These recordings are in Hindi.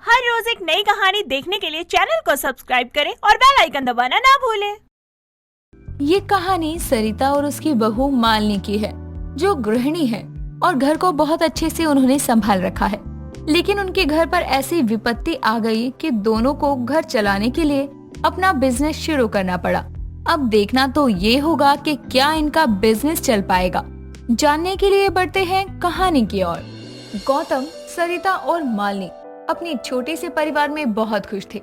हर रोज एक नई कहानी देखने के लिए चैनल को सब्सक्राइब करें और बेल आइकन दबाना ना भूलें। ये कहानी सरिता और उसकी बहू मालिनी की है, जो गृहिणी है और घर को बहुत अच्छे से उन्होंने संभाल रखा है। लेकिन उनके घर पर ऐसी विपत्ति आ गई कि दोनों को घर चलाने के लिए अपना बिजनेस शुरू करना पड़ा। अब देखना तो ये होगा कि क्या इनका बिजनेस चल पाएगा। जानने के लिए बढ़ते हैं कहानी की ओर। गौतम, सरिता और मालिनी अपने छोटे से परिवार में बहुत खुश थे।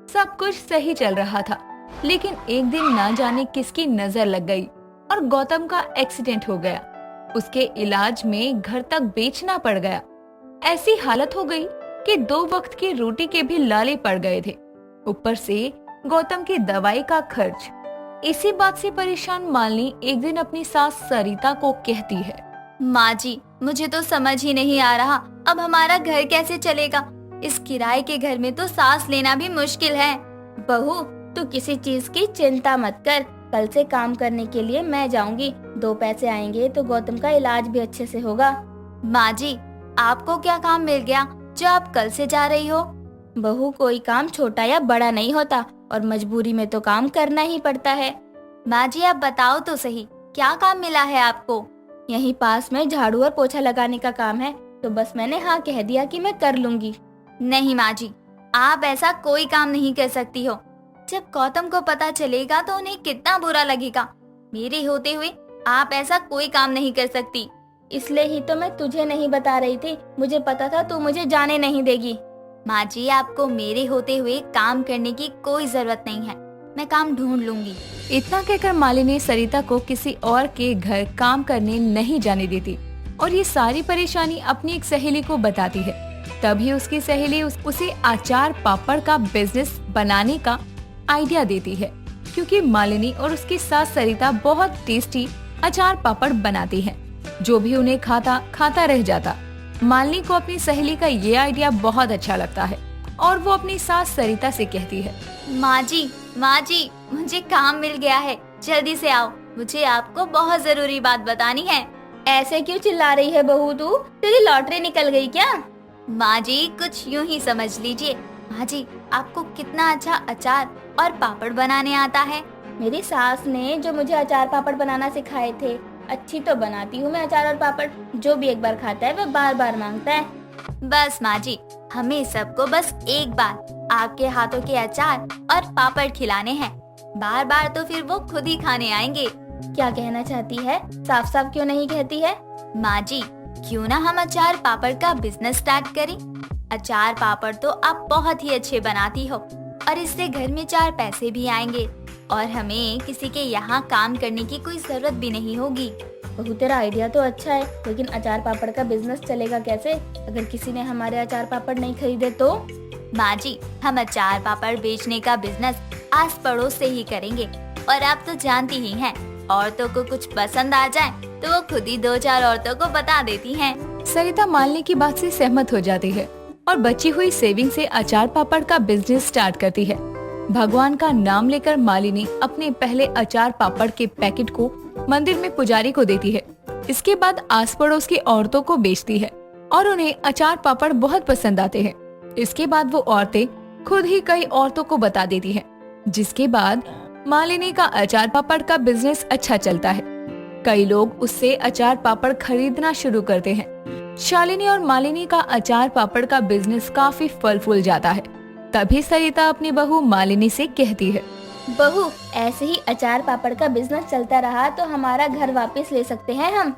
सब कुछ सही चल रहा था, लेकिन एक दिन ना जाने किसकी नजर लग गई और गौतम का एक्सीडेंट हो गया। उसके इलाज में घर तक बेचना पड़ गया। ऐसी हालत हो गई कि 2 वक्त की रोटी के भी लाले पड़ गए थे, ऊपर से गौतम की दवाई का खर्च। इसी बात से परेशान मालिनी एक दिन अपनी सास सरिता को कहती है, माँ जी, मुझे तो समझ ही नहीं आ रहा अब हमारा घर कैसे चलेगा। इस किराए के घर में तो सांस लेना भी मुश्किल है। बहू, तू किसी चीज की चिंता मत कर। कल से काम करने के लिए मैं जाऊंगी। 2 पैसे आएंगे तो गौतम का इलाज भी अच्छे से होगा। माँ जी, आपको क्या काम मिल गया जो आप कल से जा रही हो? बहू, कोई काम छोटा या बड़ा नहीं होता और मजबूरी में तो काम करना ही पड़ता है। माँ जी, आप बताओ तो सही, क्या काम मिला है आपको? यहीं पास में झाड़ू और पोछा लगाने का काम है, तो बस मैंने हाँ कह दिया कि मैं कर लूंगी। नहीं माँ जी, आप ऐसा कोई काम नहीं कर सकती हो। जब गौतम को पता चलेगा तो उन्हें कितना बुरा लगेगा। मेरे होते हुए आप ऐसा कोई काम नहीं कर सकती। इसलिए ही तो मैं तुझे नहीं बता रही थी। मुझे पता था तू मुझे जाने नहीं देगी। माँ जी, आपको मेरे होते हुए काम करने की कोई जरूरत नहीं है। मैं काम ढूंढ लूंगी। इतना कहकर मालिनी सरिता को किसी और के घर काम करने नहीं जाने देती और ये सारी परेशानी अपनी एक सहेली को बताती है। तभी उसकी सहेली उसे अचार पापड़ का बिजनेस बनाने का आइडिया देती है, क्योंकि मालिनी और उसकी सास सरिता बहुत टेस्टी अचार पापड़ बनाती हैं, जो भी उन्हें खाता रह जाता। मालिनी को अपनी सहेली का ये आइडिया बहुत अच्छा लगता है और वो अपनी सास सरिता से कहती है, माँ जी, मुझे काम मिल गया है, जल्दी से आओ, मुझे आपको बहुत जरूरी बात बतानी है। ऐसे क्यों चिल्ला रही है बहू तू? तेरी लॉटरी निकल गई क्या? माँ जी, कुछ यूं ही समझ लीजिए। माँ जी, आपको कितना अच्छा अचार और पापड़ बनाने आता है। मेरी सास ने जो मुझे अचार पापड़ बनाना सिखाए थे। अच्छी तो बनाती हूँ मैं अचार और पापड़। जो भी एक बार खाता है वह बार बार मांगता है। बस माँ जी, हमें सबको बस एक बार आपके हाथों के अचार और पापड़ खिलाने हैं। बार बार तो फिर वो खुद ही खाने आएंगे। क्या कहना चाहती है? साफ साफ क्यों नहीं कहती है? माँ जी, क्यों ना हम अचार पापड़ का बिजनेस स्टार्ट करें। अचार पापड़ तो आप बहुत ही अच्छे बनाती हो और इससे घर में 4 पैसे भी आएंगे और हमें किसी के यहाँ काम करने की कोई जरूरत भी नहीं होगी। बहू, तेरा आइडिया तो अच्छा है, लेकिन अचार पापड़ का बिजनेस चलेगा कैसे अगर किसी ने हमारे अचार पापड़ नहीं खरीदे तो? माँ जी, हम अचार पापड़ बेचने का बिजनेस आस पड़ोस से ही करेंगे और आप तो जानती ही हैं, औरतों को कुछ पसंद आ जाए तो वो खुद ही 2-4 औरतों को बता देती हैं। सरिता मालिनी की बात से सहमत हो जाती है और बची हुई सेविंग से अचार पापड़ का बिजनेस स्टार्ट करती है। भगवान का नाम लेकर मालिनी अपने पहले अचार पापड़ के पैकेट को मंदिर में पुजारी को देती है। इसके बाद आस पड़ोस की औरतों को बेचती है और उन्हें अचार पापड़ बहुत पसंद आते हैं। इसके बाद वो औरतें खुद ही कई औरतों को बता देती हैं, जिसके बाद मालिनी का अचार पापड़ का बिजनेस अच्छा चलता है। कई लोग उससे अचार पापड़ खरीदना शुरू करते हैं। शालिनी और मालिनी का अचार पापड़ का बिजनेस काफी फल फूल जाता है। तभी सरिता अपनी बहू मालिनी से कहती है, बहू, ऐसे ही अचार पापड़ का बिजनेस चलता रहा तो हमारा घर वापस ले सकते हैं हम।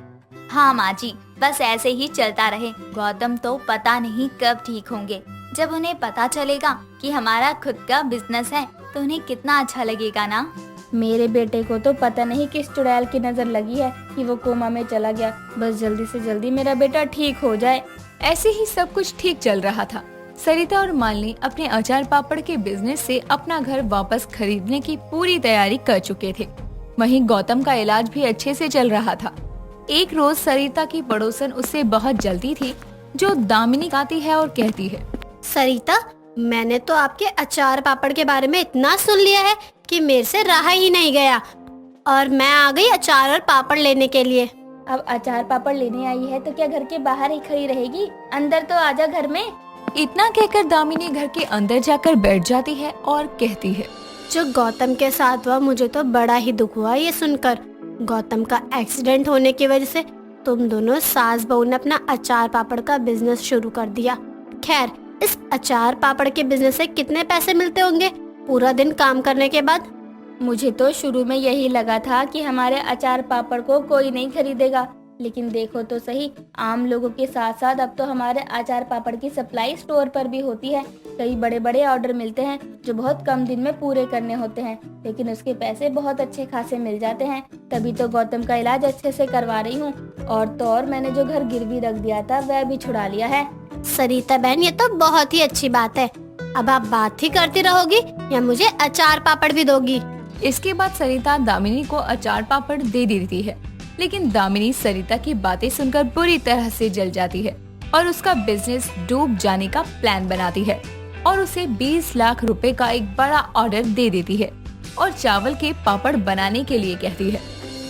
हाँ माँ जी, बस ऐसे ही चलता रहे। गौतम तो पता नहीं कब ठीक होंगे। जब उन्हें पता चलेगा कि हमारा खुद का बिजनेस है तो उन्हें कितना अच्छा लगेगा ना। मेरे बेटे को तो पता नहीं किस चुड़ैल की नजर लगी है कि वो कोमा में चला गया। बस जल्दी से जल्दी मेरा बेटा ठीक हो जाए। ऐसे ही सब कुछ ठीक चल रहा था। सरिता और मालिनी अपने अचार पापड़ के बिजनेस से अपना घर वापस खरीदने की पूरी तैयारी कर चुके थे। वहीं गौतम का इलाज भी अच्छे से चल रहा था। एक रोज सरिता की पड़ोसन उससे बहुत जलती थी, जो दामिनी आती है और कहती है, सरिता, मैंने तो आपके अचार पापड़ के बारे में इतना सुन लिया है कि मेरे से रहा ही नहीं गया और मैं आ गई अचार और पापड़ लेने के लिए। अब अचार पापड़ लेने आई है तो क्या घर के बाहर ही खड़ी रहेगी? अंदर तो आजा घर में। इतना कहकर दामिनी घर के अंदर जाकर बैठ जाती है और कहती है, जो गौतम के साथ हुआ मुझे तो बड़ा ही दुख हुआ ये सुनकर। गौतम का एक्सीडेंट होने की वजह से तुम दोनों सास बहू ने अपना अचार पापड़ का बिजनेस शुरू कर दिया। खैर, इस अचार पापड़ के बिजनेस से कितने पैसे मिलते होंगे पूरा दिन काम करने के बाद? मुझे तो शुरू में यही लगा था कि हमारे अचार पापड़ को कोई नहीं खरीदेगा, लेकिन देखो तो सही, आम लोगों के साथ साथ अब तो हमारे अचार पापड़ की सप्लाई स्टोर पर भी होती है। कई बड़े बड़े ऑर्डर मिलते हैं जो बहुत कम दिन में पूरे करने होते हैं, लेकिन उसके पैसे बहुत अच्छे खासे मिल जाते हैं। तभी तो गौतम का इलाज अच्छे से करवा रही हूँ। और तो और मैंने जो घर गिरवी रख दिया था वह भी छुड़ा लिया है। सरिता बहन, ये तो बहुत ही अच्छी बात है। अब आप बात ही करती रहोगी या मुझे अचार पापड़ भी दोगी? इसके बाद सरिता दामिनी को अचार पापड़ दे देती है, लेकिन दामिनी सरिता की बातें सुनकर बुरी तरह से जल जाती है और उसका बिजनेस डूब जाने का प्लान बनाती है और उसे 20 लाख रुपए का एक बड़ा ऑर्डर दे देती है और चावल के पापड़ बनाने के लिए कहती है।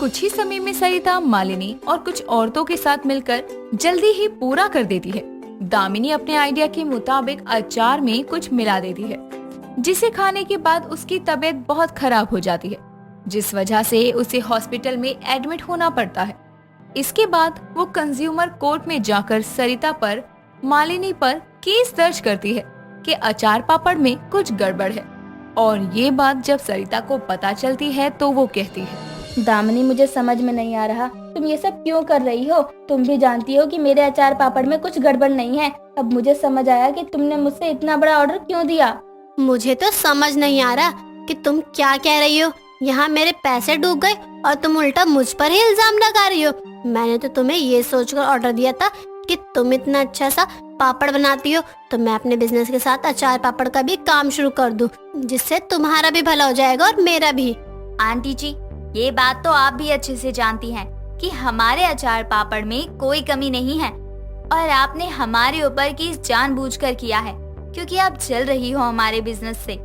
कुछ ही समय में सरिता मालिनी और कुछ औरतों के साथ मिलकर जल्दी ही पूरा कर देती है। दामिनी अपने आइडिया के मुताबिक अचार में कुछ मिला देती है, जिसे खाने के बाद उसकी तबीयत बहुत खराब हो जाती है, जिस वजह से उसे हॉस्पिटल में एडमिट होना पड़ता है। इसके बाद वो कंज्यूमर कोर्ट में जाकर सरिता पर, मालिनी पर केस दर्ज करती है कि अचार पापड़ में कुछ गड़बड़ है। और ये बात जब सरिता को पता चलती है तो वो कहती है, दामिनी, मुझे समझ में नहीं आ रहा तुम ये सब क्यों कर रही हो। तुम भी जानती हो कि मेरे अचार पापड़ में कुछ गड़बड़ नहीं है। अब मुझे समझ आया कि तुमने मुझसे इतना बड़ा ऑर्डर क्यों दिया। मुझे तो समझ नहीं आ रहा कि तुम क्या कह रही हो। यहाँ मेरे पैसे डूब गए और तुम उल्टा मुझ पर ही इल्जाम लगा रही हो। मैंने तो तुम्हें ये सोचकर ऑर्डर दिया था कि तुम इतना अच्छा सा पापड़ बनाती हो तो मैं अपने बिजनेस के साथ अचार पापड़ का भी काम शुरू कर दूं, जिससे तुम्हारा भी भला हो जाएगा और मेरा भी। आंटी जी, ये बात तो आप भी अच्छे से जानती हैं कि हमारे अचार पापड़ में कोई कमी नहीं है और आपने हमारे ऊपर केस जानबूझकर किया है, क्योंकि आप चल रही हो हमारे बिजनेस से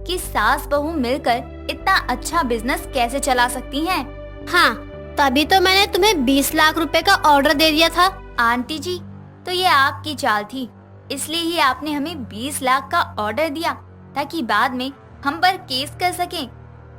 कि सास बहू मिलकर इतना अच्छा बिजनेस कैसे चला सकती हैं। हाँ, तभी तो मैंने तुम्हें 20 लाख रुपए का ऑर्डर दे दिया था। आंटी जी, तो ये आपकी चाल थी, इसलिए ही आपने हमें 20 लाख का ऑर्डर दिया ताकि बाद में हम पर केस कर सकें,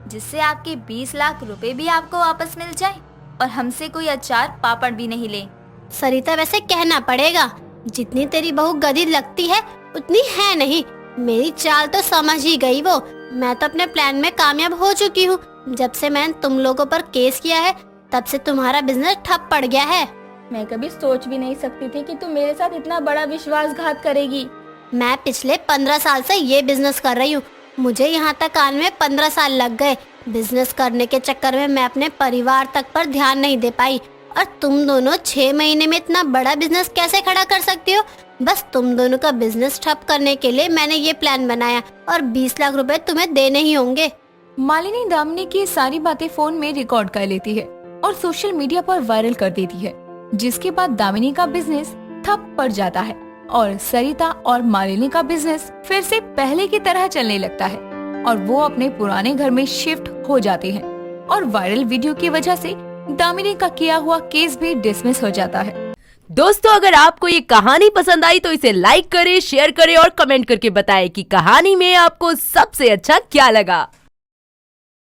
जिससे आपके 20 लाख रुपए भी आपको वापस मिल जाए और हमसे कोई अचार पापड़ भी नहीं ले। सरिता, वैसे कहना पड़ेगा, जितनी तेरी बहू गधी लगती है उतनी है नहीं। मेरी चाल तो समझ ही गई वो। मैं तो अपने प्लान में कामयाब हो चुकी हूँ। जब से मैंने तुम लोगों पर केस किया है तब से तुम्हारा बिजनेस ठप पड़ गया है। मैं कभी सोच भी नहीं सकती थी कि तुम मेरे साथ इतना बड़ा विश्वासघात करेगी। मैं पिछले 15 साल से ये बिजनेस कर रही हूँ। मुझे यहाँ तक आने में 15 साल लग गए। बिजनेस करने के चक्कर में मैं अपने परिवार तक पर ध्यान नहीं दे पाई और तुम दोनों 6 महीने में इतना बड़ा बिजनेस कैसे खड़ा कर सकती हो? बस तुम दोनों का बिजनेस ठप करने के लिए मैंने ये प्लान बनाया और 20 लाख रुपए तुम्हें देने ही होंगे। मालिनी दामिनी की सारी बातें फोन में रिकॉर्ड कर लेती है और सोशल मीडिया पर वायरल कर देती है, जिसके बाद दामिनी का बिजनेस ठप पड़ जाता है और सरिता और मालिनी का बिजनेस फिर से पहले की तरह चलने लगता है और वो अपने पुराने घर में शिफ्ट हो जाते हैं और वायरल वीडियो की वजह से दामिनी का किया हुआ केस भी डिसमिस हो जाता है। दोस्तों, अगर आपको ये कहानी पसंद आई तो इसे लाइक करें, शेयर करें और कमेंट करके बताएं कि कहानी में आपको सबसे अच्छा क्या लगा।